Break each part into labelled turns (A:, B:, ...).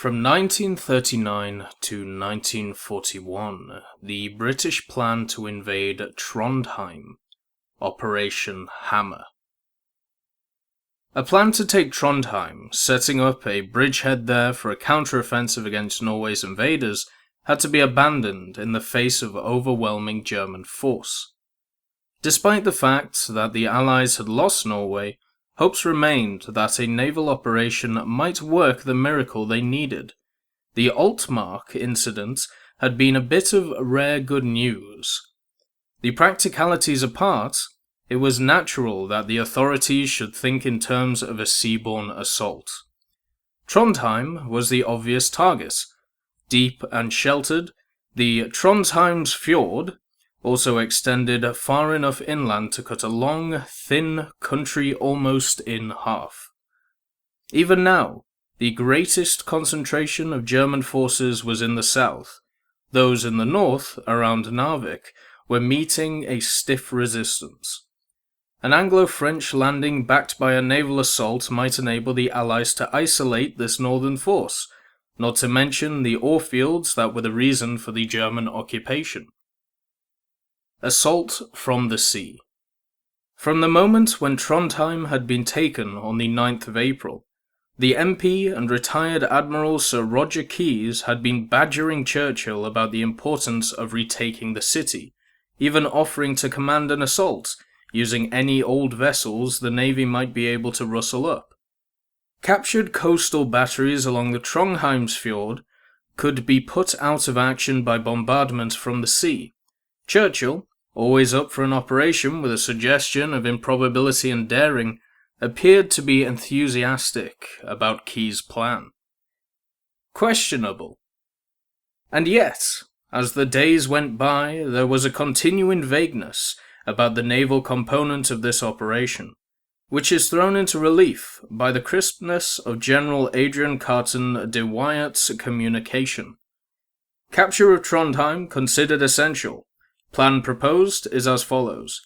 A: From 1939 to 1941, the British plan to invade Trondheim, Operation Hammer. A plan to take Trondheim, setting up a bridgehead there for a counter-offensive against Norway's invaders, had to be abandoned in the face of overwhelming German force. Despite the fact that the Allies had lost Norway, hopes remained that a naval operation might work the miracle they needed. The Altmark incident had been a bit of rare good news. The practicalities apart, it was natural that the authorities should think in terms of a seaborne assault. Trondheim was the obvious target. Deep and sheltered, the Trondheim's fjord also extended far enough inland to cut a long, thin country almost in half. Even now, the greatest concentration of German forces was in the south. Those in the north, around Narvik, were meeting a stiff resistance. An Anglo-French landing backed by a naval assault might enable the Allies to isolate this northern force, not to mention the ore fields that were the reason for the German occupation. Assault from the sea. From the moment when Trondheim had been taken on the 9th of April, the MP and retired Admiral Sir Roger Keyes had been badgering Churchill about the importance of retaking the city, even offering to command an assault, using any old vessels the Navy might be able to rustle up. Captured coastal batteries along the Trondheim's fjord could be put out of action by bombardment from the sea. Churchill, always up for an operation with a suggestion of improbability and daring, appeared to be enthusiastic about Keyes' plan. Questionable. And yet, as the days went by, there was a continuing vagueness about the naval component of this operation, which is thrown into relief by the crispness of General Adrian Carton de Wyatt's communication. Capture of Trondheim considered essential. Plan proposed is as follows.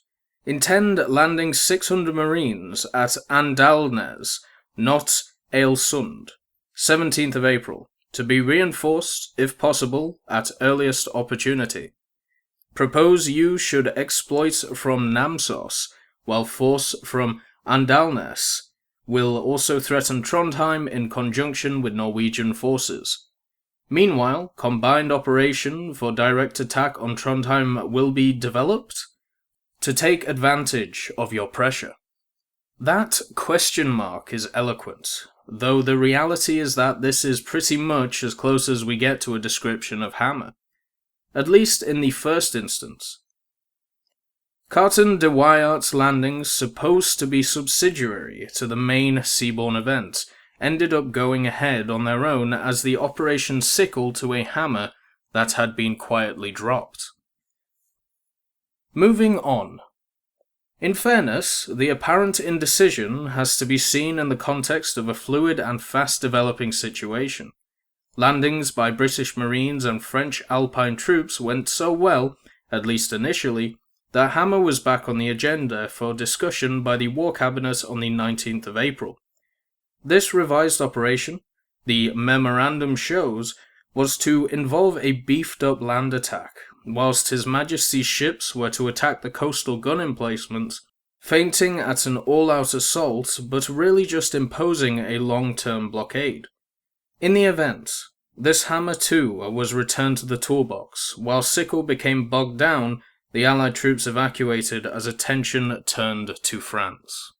A: Intend landing 600 Marines at Andalnes, not Ailsund, 17th of April, to be reinforced, if possible, at earliest opportunity. Propose you should exploit from Namsos, while force from Andalnes will also threaten Trondheim in conjunction with Norwegian forces. Meanwhile, combined operation for direct attack on Trondheim will be developed to take advantage of your pressure. That question mark is eloquent, though the reality is that this is pretty much as close as we get to a description of Hammer, at least in the first instance. Carton de Wyatt's landings, supposed to be subsidiary to the main seaborne event, ended up going ahead on their own as the operation sickled to a hammer that had been quietly dropped. Moving on. In fairness, the apparent indecision has to be seen in the context of a fluid and fast-developing situation. Landings by British Marines and French Alpine troops went so well, at least initially, that Hammer was back on the agenda for discussion by the War Cabinet on the 19th of April. This revised operation, the memorandum shows, was to involve a beefed-up land attack, whilst His Majesty's ships were to attack the coastal gun emplacements, feinting at an all-out assault but really just imposing a long-term blockade. In the event, this hammer too was returned to the toolbox, while sickle became bogged down, the Allied troops evacuated as attention turned to France.